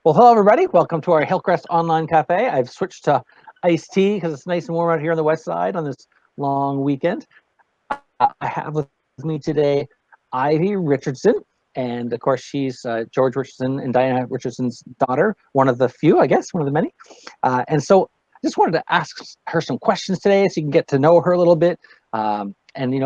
Well, hello everybody. Welcome to our Hillcrest online cafe. I've switched to iced tea because it's nice and warm out here on the west side on this long weekend. I have with me today Ivy Richardson, and of course she's George Richardson and Diana Richardson's daughter, one of the few, I guess, one of the many. And so I just wanted to ask her some questions today so you can get to know her a little bit. And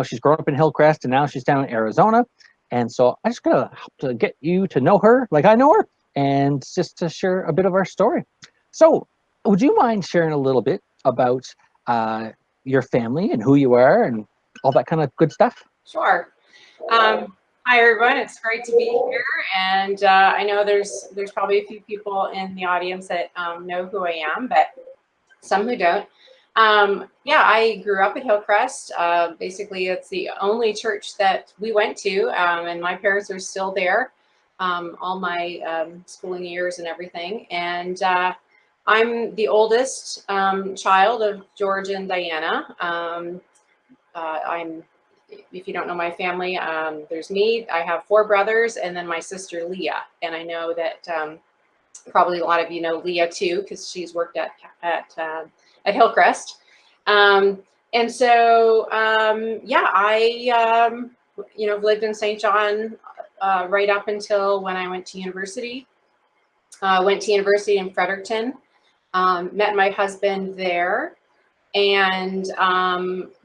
she's grown up in Hillcrest and now she's down in Arizona. And so I just gotta help to get you to know her like I know her and just to share a bit of our story. So, would you mind sharing a little bit about your family and who you are and all that kind of good stuff? Sure. Hi everyone, it's great to be here, and I know there's probably a few people in the audience that know who I am, but some who don't. Yeah, I grew up at Hillcrest. Basically, it's the only church that we went to, and my parents are still there all my schooling years and everything. And I'm the oldest child of George and Diana. If you don't know my family, there's me. I have four brothers, and then my sister Leah. And I know that probably a lot of you know Leah too, because she's worked at Hillcrest. And so yeah, I lived in St. John right up until when I went to university. Went to university in Fredericton. Met my husband there. And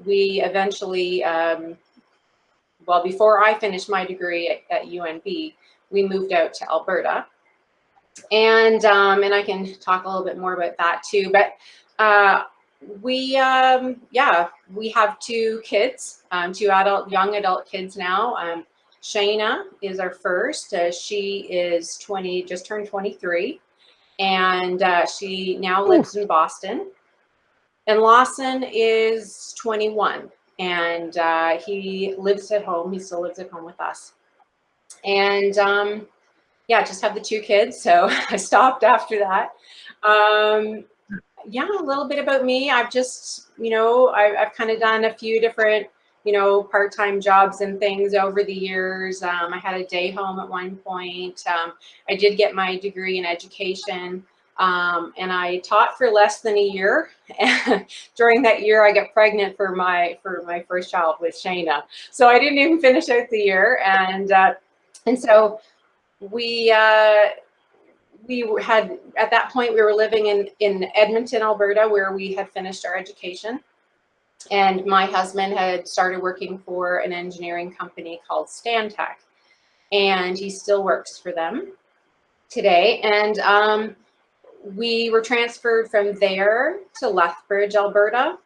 we eventually, well, before I finished my degree at UNB, we moved out to Alberta. And I can talk a little bit more about that too. But we have two kids, two young adult kids now. Shayna is our first. She is 20, just turned 23. And she now lives in Boston. And Lawson is 21, and he lives at home. He still lives at home with us. And yeah, just have the two kids. So I stopped after that. Yeah, a little bit about me. I've just, I've kind of done a few different, part-time jobs and things over the years. I had a day home at one point. I did get my degree in education. And I taught for less than a year. During that year, I got pregnant for my first child with Shayna. So I didn't even finish out the year. And so we had, at that point, we were living in Edmonton, Alberta, where we had finished our education. And my husband had started working for an engineering company called Stantec. And he still works for them today. And we were transferred from there to Lethbridge, Alberta,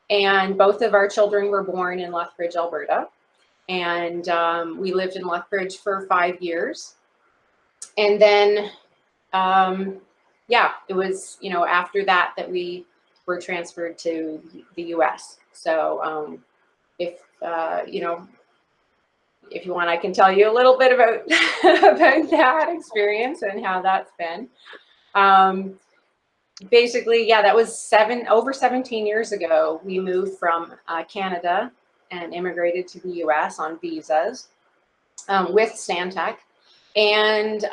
and both of our children were born in Lethbridge, Alberta. And we lived in Lethbridge for 5 years. And then, yeah, it was, after that we were transferred to the US. So if you want, I can tell you a little bit about, about that experience and how that's been. Basically, yeah, that was over 17 years ago. We moved from Canada and immigrated to the US on visas with Stantec. And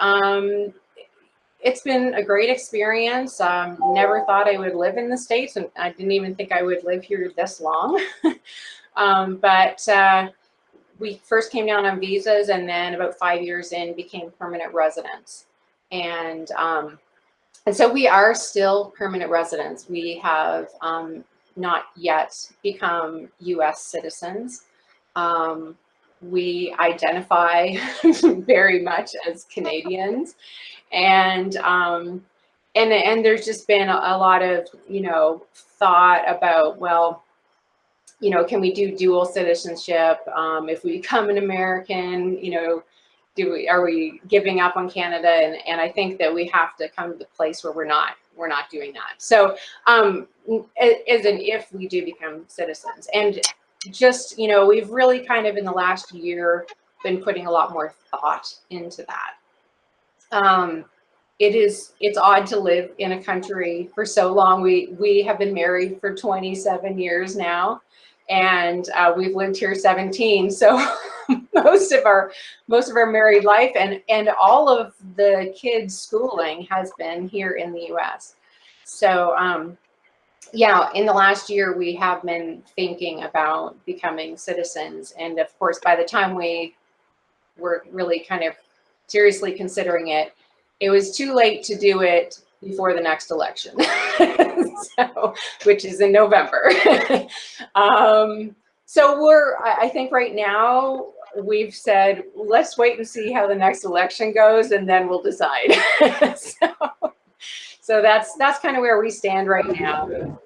it's been a great experience. Never thought I would live in the States, and I didn't even think I would live here this long. But we first came down on visas, and then about 5 years in became permanent residents. And so we are still permanent residents. We have not yet become US citizens. We identify very much as Canadians. And there's just been a lot of, thought about, well, can we do dual citizenship? If we become an American, are we giving up on Canada? And I think that we have to come to the place where we're not doing that. So as in if we do become citizens, and just, we've really kind of in the last year been putting a lot more thought into that. It's odd to live in a country for so long. We have been married for 27 years now. and we've lived here 17. So most of our married life and all of the kids' schooling has been here in the U.S. So yeah, in the last year we have been thinking about becoming citizens, and of course, by the time we were really kind of seriously considering it, it was too late to do it before the next election, so, which is in November. So I think right now we've said, let's wait and see how the next election goes, and then we'll decide. So that's kind of where we stand right now.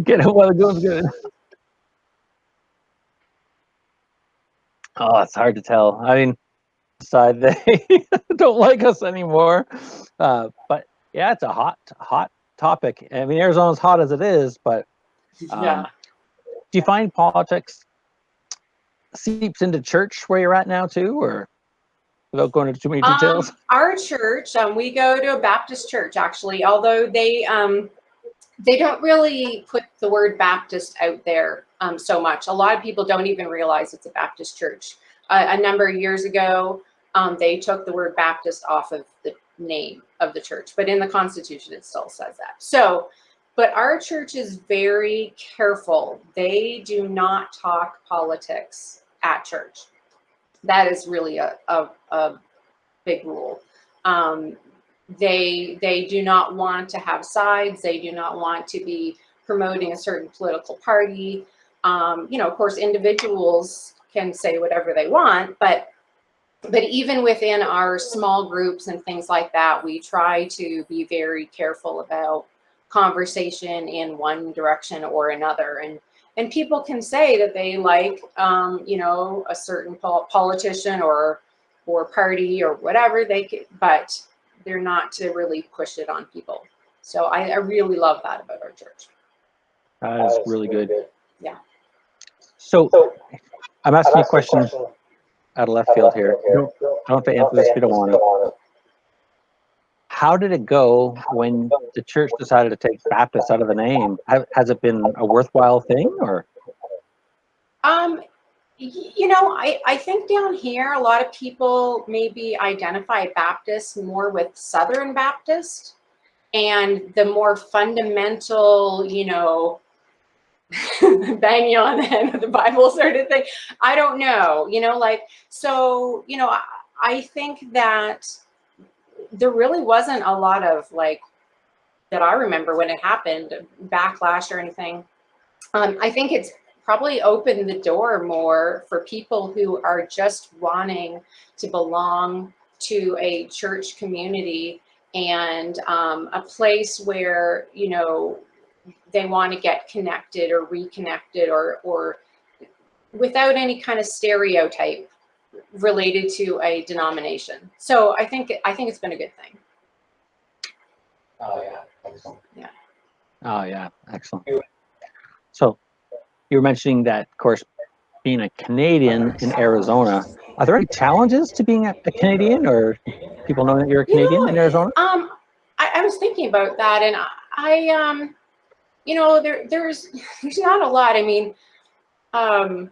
Get it while the going's good. Oh, it's hard to tell. I mean, decide they don't like us anymore. But yeah, it's a hot topic. I mean, Arizona's hot as it is, but Yeah. do you find politics seeps into church where you're at now too, or without going into too many details? Our church, we go to a Baptist church actually, although they don't really put the word Baptist out there so much. A lot of people don't even realize it's a Baptist church. A number of years ago, they took the word Baptist off of the name of the church, but in the Constitution it still says that. So, but our church is very careful. They do not talk politics at church. That is really a big rule. They do not want to have sides. They do not want to be promoting a certain political party. Of course, individuals can say whatever they want, but even within our small groups and things like that, we try to be very careful about conversation in one direction or another. And people can say that they like, a certain politician or party or whatever but they're not to really push it on people. So I really love that about our church. That is really good. Yeah. So I'm asking you a question out of left field here. You don't have to answer this if you don't want to. How did it go when the church decided to take Baptist out of the name? Has it been a worthwhile thing, or? I think down here, a lot of people maybe identify Baptist more with Southern Baptist and the more fundamental, bang you on the head with the Bible sort of thing. I don't know, I think that there really wasn't a lot of that I remember when it happened, backlash or anything. I think it's probably opened the door more for people who are just wanting to belong to a church community and a place where, they want to get connected or reconnected or without any kind of stereotype related to a denomination. So I think it's been a good thing. Oh yeah, excellent. Yeah. Oh yeah, excellent. So you were mentioning that, of course, being a Canadian in Arizona, are there any challenges to being a Canadian, or people know that you're a Canadian in Arizona? I was thinking about that, and I there's not a lot. I mean, I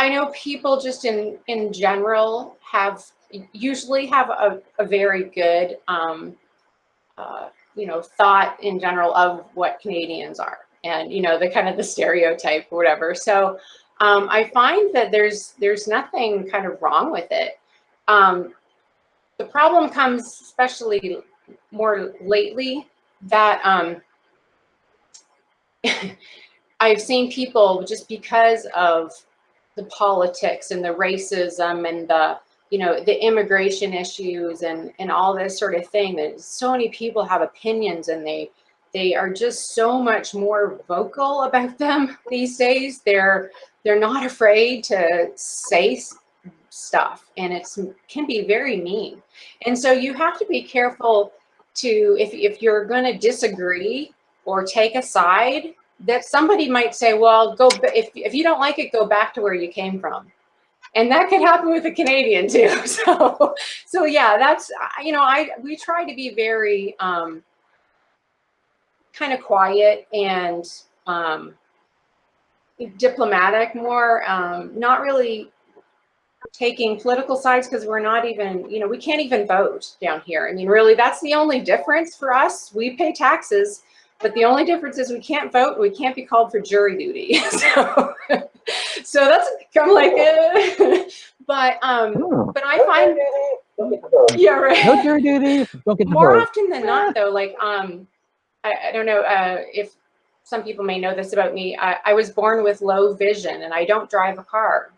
know people just in general usually have a very good thought in general of what Canadians are, and the kind of the stereotype or whatever. So I find that there's nothing kind of wrong with it. The problem comes especially more lately that I've seen people, just because of the politics and the racism and the immigration issues and all this sort of thing, that so many people have opinions, and they are just so much more vocal about them these days. They're not afraid to say stuff, and it can be very mean. And so you have to be careful to, if you're going to disagree or take a side, that somebody might say, well, if you don't like it, go back to where you came from. And that could happen with a Canadian too. So yeah, that's, we try to be very kind of quiet and diplomatic, more not really taking political sides, because we're not even, you know, we can't even vote down here. I mean, really, that's the only difference for us. We pay taxes, but the only difference is we can't vote. We can't be called for jury duty. So that's, I'm like, but I find, yeah, right. No jury duty. Don't get to More vote. often than not, though, like, I don't know if some people may know this about me. I was born with low vision, and I don't drive a car.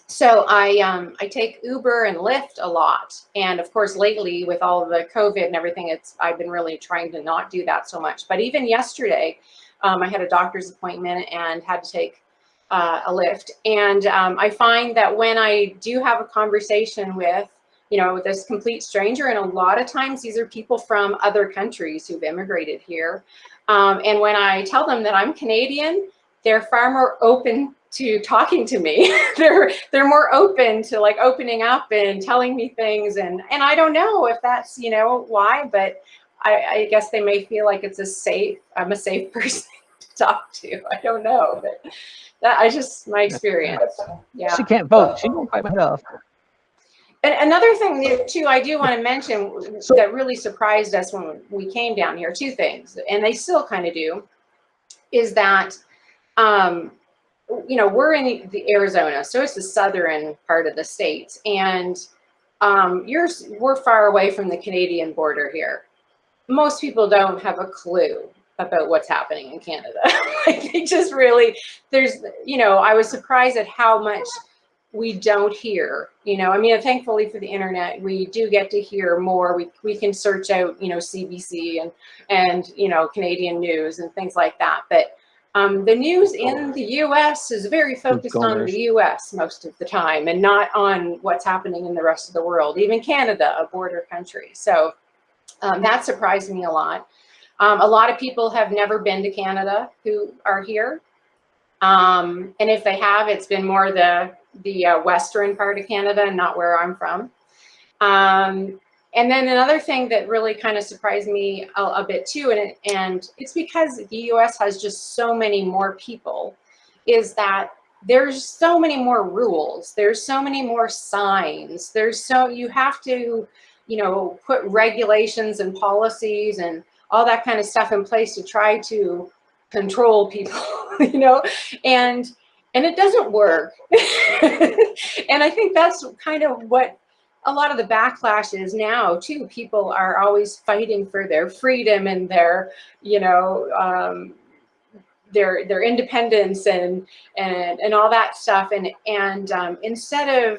So I take Uber and Lyft a lot. And of course, lately with all of the COVID and everything, I've been really trying to not do that so much. But even yesterday, I had a doctor's appointment and had to take a Lyft. And I find that when I do have a conversation with, you know, this complete stranger, and a lot of times these are people from other countries who've immigrated here. And when I tell them that I'm Canadian, they're far more open to talking to me. they're more open to like opening up and telling me things, and I don't know if that's, you know, why, but I guess they may feel like I'm a safe person to talk to. I don't know, but I just, my experience. Yeah. She can't vote. She won't fight myself. And another thing too, I do want to mention that really surprised us when we came down here, two things, and they still kind of do, is that you know, we're in the Arizona, so it's the southern part of the state, and we're far away from the Canadian border here. Most people don't have a clue about what's happening in Canada. Like, they just really, you know, I was surprised at how much we don't hear, you know. I mean, thankfully for the internet, we do get to hear more. We can search out, you know, CBC and you know, Canadian news and things like that, but the news in the U.S. is very focused on the U.S. most of the time, and not on what's happening in the rest of the world, even Canada, a border country. So that surprised me a lot. A lot of people have never been to Canada who are here. And if they have, it's been more the western part of Canada, not where I'm from. And then another thing that really kind of surprised me a bit too, and it's because the US has just so many more people, is that there's so many more rules. There's so many more signs. You have to, you know, put regulations and policies and all that kind of stuff in place to try to control people, you know, and it doesn't work. And I think that's kind of what a lot of the backlash is now too. People are always fighting for their freedom and their, you know, their independence and all that stuff. And instead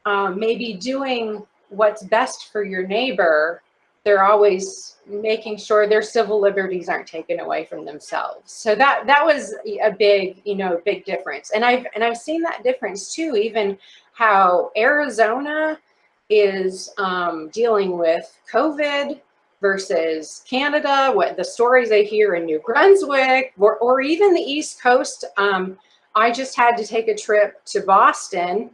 of maybe doing what's best for your neighbor, they're always making sure their civil liberties aren't taken away from themselves. So that was a big, you know, big difference. And I've seen that difference too, even how Arizona is dealing with COVID versus Canada, what the stories I hear in New Brunswick, or even the East Coast. I just had to take a trip to Boston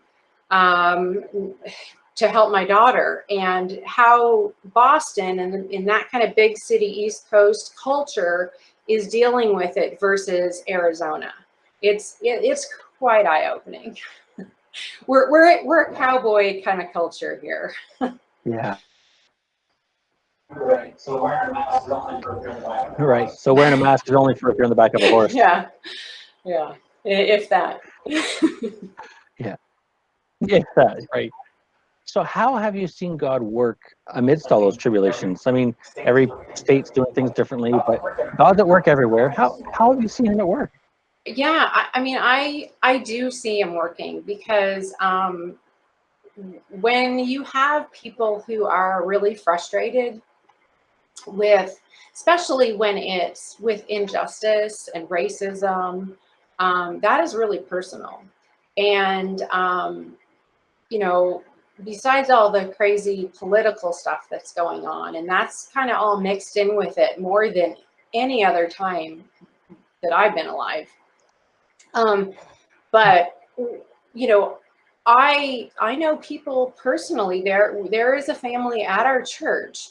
to help my daughter, and how Boston and in that kind of big city East Coast culture is dealing with it versus Arizona. It's quite eye-opening. We're a cowboy kind of culture here. Yeah. Right. So wearing a mask is only for if you're in the back. Right. So wearing a mask is only for if you're in the back of a horse. Yeah. Yeah. If that. Yeah. Yeah. Right. So how have you seen God work amidst all those tribulations? I mean, every state's doing things differently, but God's at work everywhere. How have you seen him at work? Yeah, I mean, I do see him working, because when you have people who are really frustrated with, especially when it's with injustice and racism, that is really personal. And you know, besides all the crazy political stuff that's going on, and that's kind of all mixed in with it more than any other time that I've been alive. But you know, I know people personally. There is a family at our church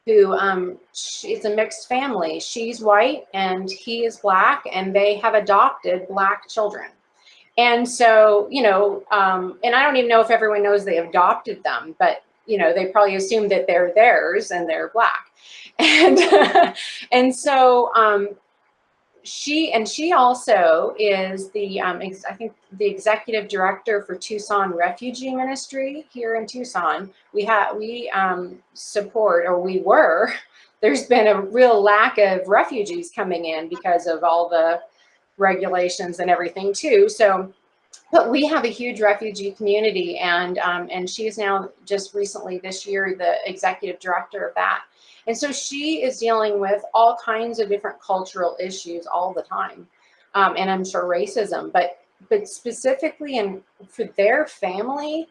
who it's a mixed family. She's white and he is black, and they have adopted black children. And so, you know, and I don't even know if everyone knows they adopted them, but, you know, they probably assume that they're theirs and they're black. And, and so she also is the, I think the executive director for Tucson Refugee Ministry here in Tucson. We support, or we were, there's been a real lack of refugees coming in because of all the regulations and everything too. So, but we have a huge refugee community, and she is now just recently this year the executive director of that. And so she is dealing with all kinds of different cultural issues all the time, and I'm sure racism, but specifically for their family,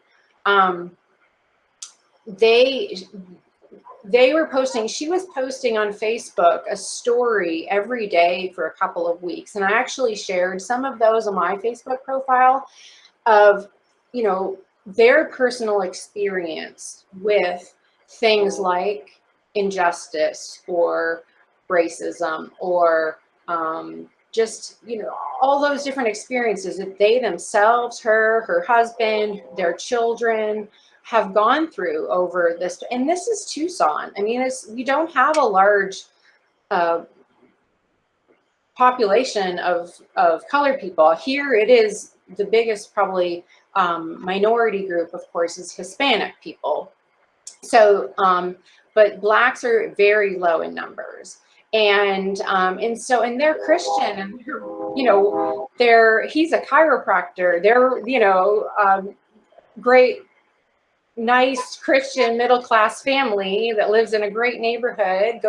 they were posting, she was posting on Facebook a story every day for a couple of weeks. And I actually shared some of those on my Facebook profile of, you know, their personal experience with things like injustice or racism or just, you know, all those different experiences that they themselves, her husband, their children, have gone through over this. And this is Tucson. I mean, we don't have a large population of colored people. Here it is, the biggest probably minority group, of course, is Hispanic people. So, but blacks are very low in numbers. And so, and they're Christian, and they're, you know, he's a chiropractor. They're, you know, great, nice Christian middle-class family that lives in a great neighborhood,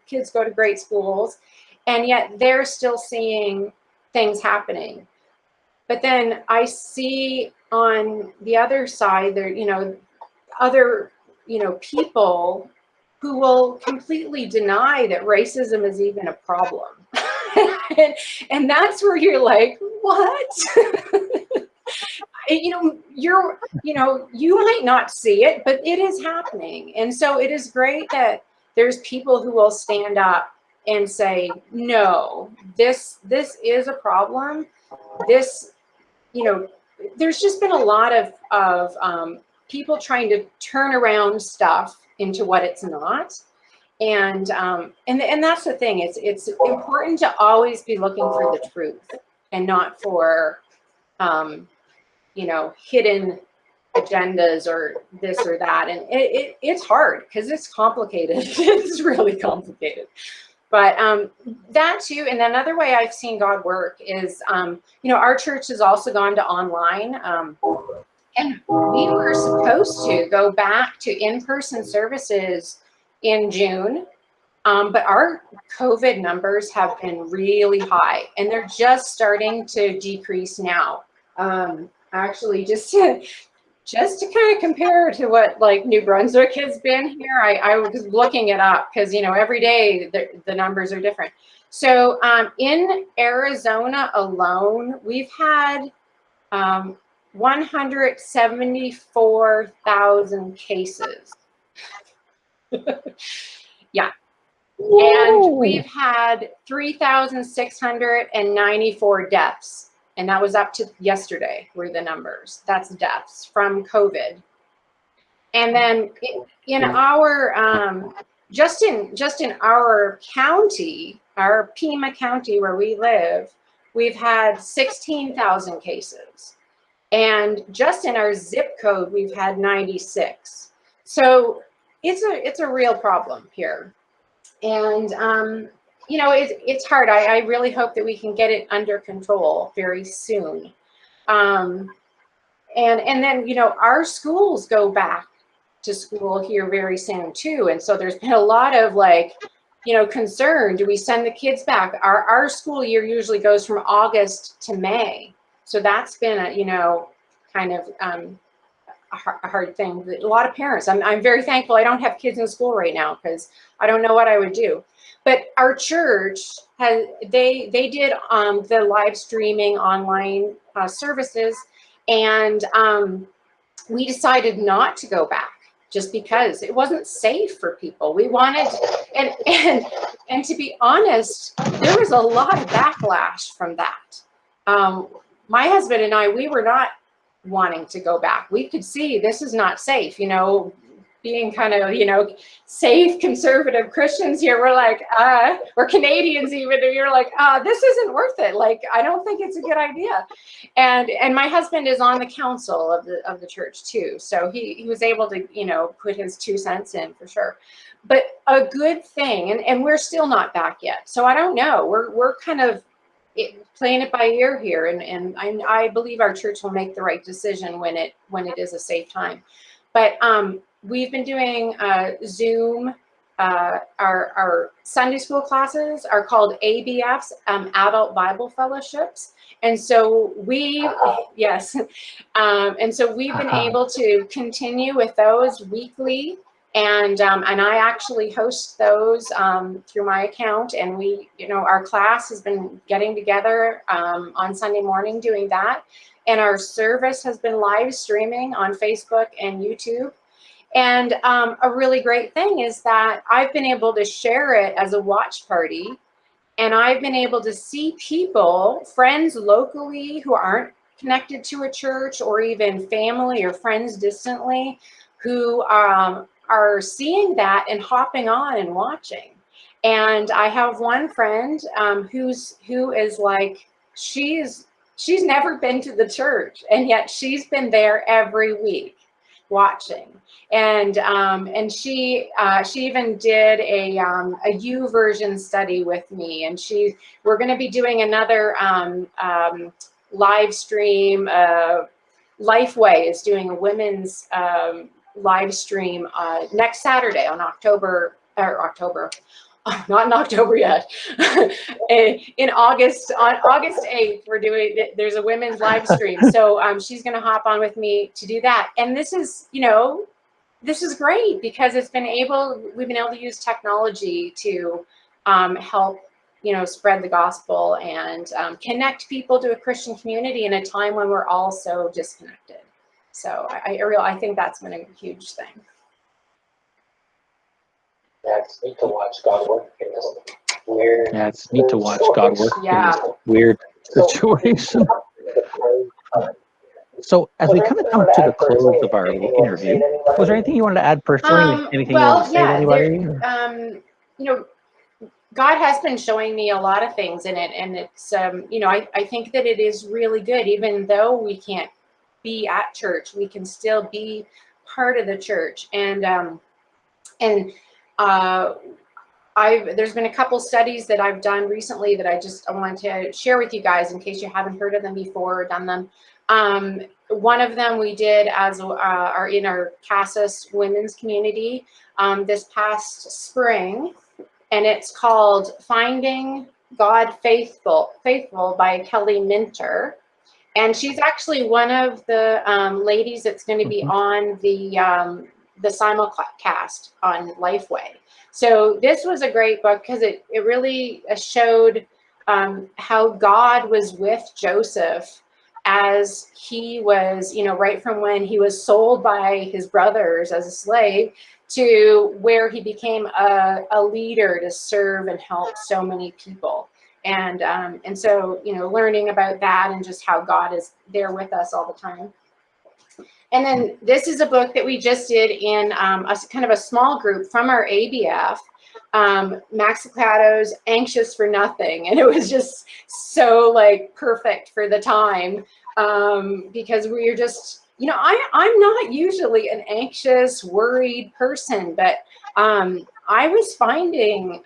kids go to great schools, and yet they're still seeing things happening. But then I see on the other side there, you know, other, you know, people who will completely deny that racism is even a problem. and that's where you're like, what? You know, you might not see it, but it is happening. And so it is great that there's people who will stand up and say, no, this is a problem. This, you know, there's just been a lot of people trying to turn around stuff into what it's not. And that's the thing. It's important to always be looking for the truth and not for, you know, hidden agendas or this or that. And it's hard because it's complicated. It's really complicated. But that too, and another way I've seen God work is, you know, our church has also gone to online. And we were supposed to go back to in-person services in June. But our COVID numbers have been really high, and they're just starting to decrease now. Actually, just to kind of compare to what like New Brunswick has been here, I was looking it up because, you know, every day the numbers are different. So in Arizona alone, we've had 174,000 cases. Yeah. And we've had 3,694 deaths. And that was up to yesterday were the numbers. That's deaths from COVID. And then in our, just in our county, our Pima County where we live, we've had 16,000 cases. And just in our zip code, we've had 96. So it's a real problem here. And, you know, it's hard. I really hope that we can get it under control very soon. And then, you know, our schools go back to school here very soon too. And so there's been a lot of like, you know, concern. Do we send the kids back? Our school year usually goes from August to May. So that's been a, you know, kind of a hard thing. A lot of parents, I'm very thankful I don't have kids in school right now because I don't know what I would do. But our church has, they did the live streaming online services, and we decided not to go back just because it wasn't safe for people. We wanted, and to be honest, there was a lot of backlash from that. My husband and I, we were not wanting to go back. We could see this is not safe, you know, being kind of, you know, safe conservative Christians here. We're like, or Canadians even, and you're like, this isn't worth it. Like, I don't think it's a good idea. And my husband is on the council of the church too. So he was able to, you know, put his 2 cents in for sure. But a good thing, and we're still not back yet. So I don't know. We're kind of playing it by ear here. And I believe our church will make the right decision when it is a safe time. But we've been doing Zoom. Our Sunday school classes are called ABFs, Adult Bible Fellowships. And so yes. And so we've been able to continue with those weekly. And I actually host those through my account. And we, you know, our class has been getting together on Sunday morning doing that. And our service has been live streaming on Facebook and YouTube. And a really great thing is that I've been able to share it as a watch party. And I've been able to see people, friends locally who aren't connected to a church, or even family or friends distantly, who are seeing that and hopping on and watching. And I have one friend who is like, she's never been to the church, and yet she's been there every week watching. And she even did a YouVersion study with me, and we're going to be doing another live stream. Lifeway is doing a women's live stream next Saturday on October, not in October yet, in August, on August 8th, there's a women's live stream. So she's going to hop on with me to do that. And this is, you know, this is great because we've been able to use technology to help, you know, spread the gospel and connect people to a Christian community in a time when we're all so disconnected. So I think that's been a huge thing. Yeah, it's neat to watch God work in this weird. Yeah, it's neat to watch God work Yeah. in this weird situation. So as we kind of come to the close of our interview, was there anything you wanted to add personally? Anything you want to say to anybody? You know, God has been showing me a lot of things in it, and it's you know, I think that it is really good, even though we can't be at church, we can still be part of the church. And there's been a couple studies that I've done recently that I wanted to share with you guys in case you haven't heard of them before or done them. One of them we did as in our Casas women's community this past spring, and it's called Finding God Faithful by Kelly Minter. And she's actually one of the ladies that's going to be on the simulcast on Lifeway. So this was a great book because it really showed how God was with Joseph as he was, you know, right from when he was sold by his brothers as a slave to where he became a leader to serve and help so many people. And so, you know, learning about that and just how God is there with us all the time. And then this is a book that we just did in a kind of a small group from our ABF, Max Licado's Anxious for Nothing. And it was just so like perfect for the time because we were just, you know, I'm not usually an anxious, worried person, but I was finding,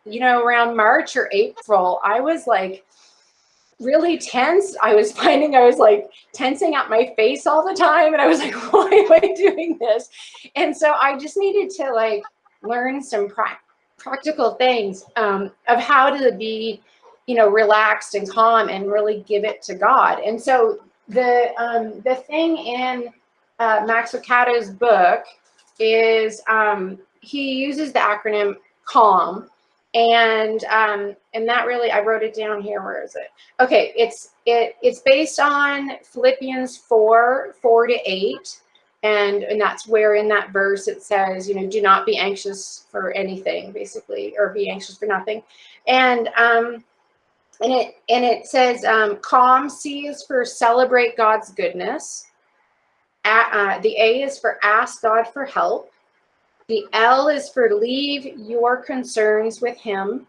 you know, around March or April, I was like really tense. I was finding I was like tensing up my face all the time. And I was like, why am I doing this? And so I just needed to like learn some practical things of how to be, you know, relaxed and calm and really give it to God. And so the thing in Max Licado's book is he uses the acronym CALM. And that really, I wrote it down here. Where is it? Okay, it's based on Philippians 4:4-8, And that's where in that verse it says, do not be anxious for anything, basically, or be anxious for nothing. And it says, calm. C is for celebrate God's goodness. The A is for ask God for help. The L is for leave your concerns with him.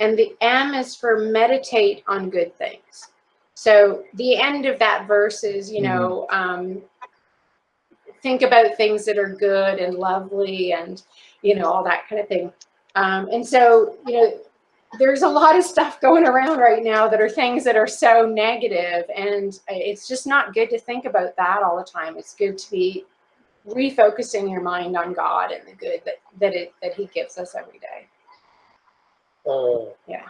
And the M is for meditate on good things. So the end of that verse is, think about things that are good and lovely and, all that kind of thing. And so, there's a lot of stuff going around right now that are things that are so negative, and it's just not good to think about that all the time. It's good to be refocusing your mind on God and the good that he gives us every day. Yeah.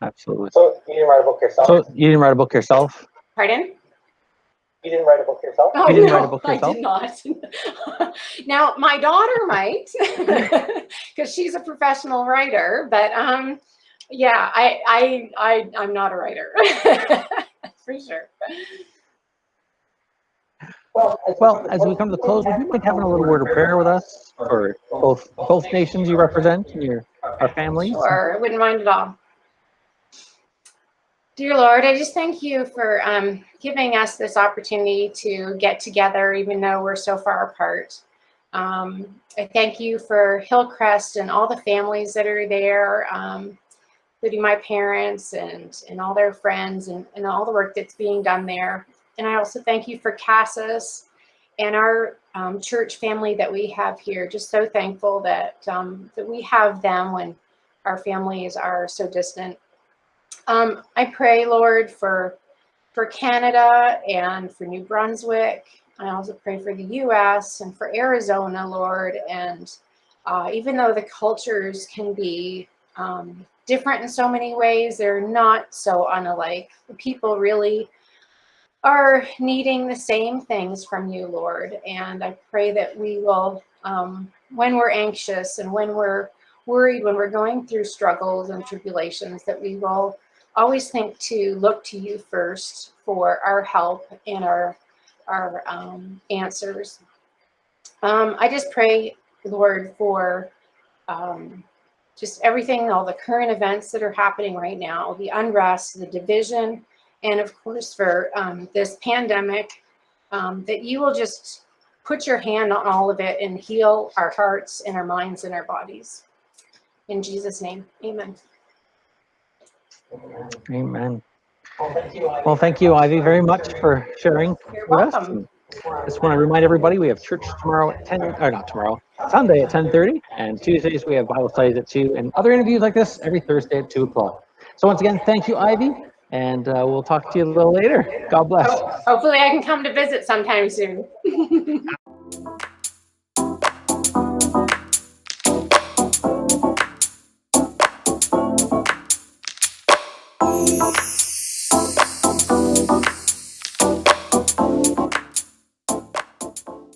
Absolutely. So you didn't write a book yourself? So you didn't write a book yourself? Pardon? You didn't write a book yourself? Oh, You didn't no, write a book yourself? I did not. Now, my daughter might, because she's a professional writer. But yeah, I'm not a writer, for sure. Well, as we come to the close, would you mind having a little word of prayer with us for both nations you represent and our families? Sure, I wouldn't mind at all. Dear Lord, I just thank you for giving us this opportunity to get together, even though we're so far apart. I thank you for Hillcrest and all the families that are there, including my parents and all their friends and all the work that's being done there. And I also thank you for Cassis and our church family that we have here. Just so thankful that we have them when our families are so distant. I pray, Lord, for Canada and for New Brunswick. I also pray for the U.S. and for Arizona, Lord. And even though the cultures can be different in so many ways, they're not so unalike. The people really are needing the same things from you, Lord. And I pray that we will, when we're anxious and when we're worried, when we're going through struggles and tribulations, that we will always think to look to you first for our help and our answers. I just pray, Lord, for just everything, all the current events that are happening right now, the unrest, the division, and of course for this pandemic, that you will just put your hand on all of it and heal our hearts and our minds and our bodies. In Jesus' name, amen. Amen. Well, Thank you, Ivy, very much for sharing You're with us. welcome. Just want to remind everybody we have church tomorrow at 10, or not tomorrow, Sunday at 10:30, and Tuesdays we have Bible studies at 2, and other interviews like this every Thursday at 2 o'clock. So once again, thank you, Ivy, and we'll talk to you a little later. God bless. Hopefully I can come to visit sometime soon.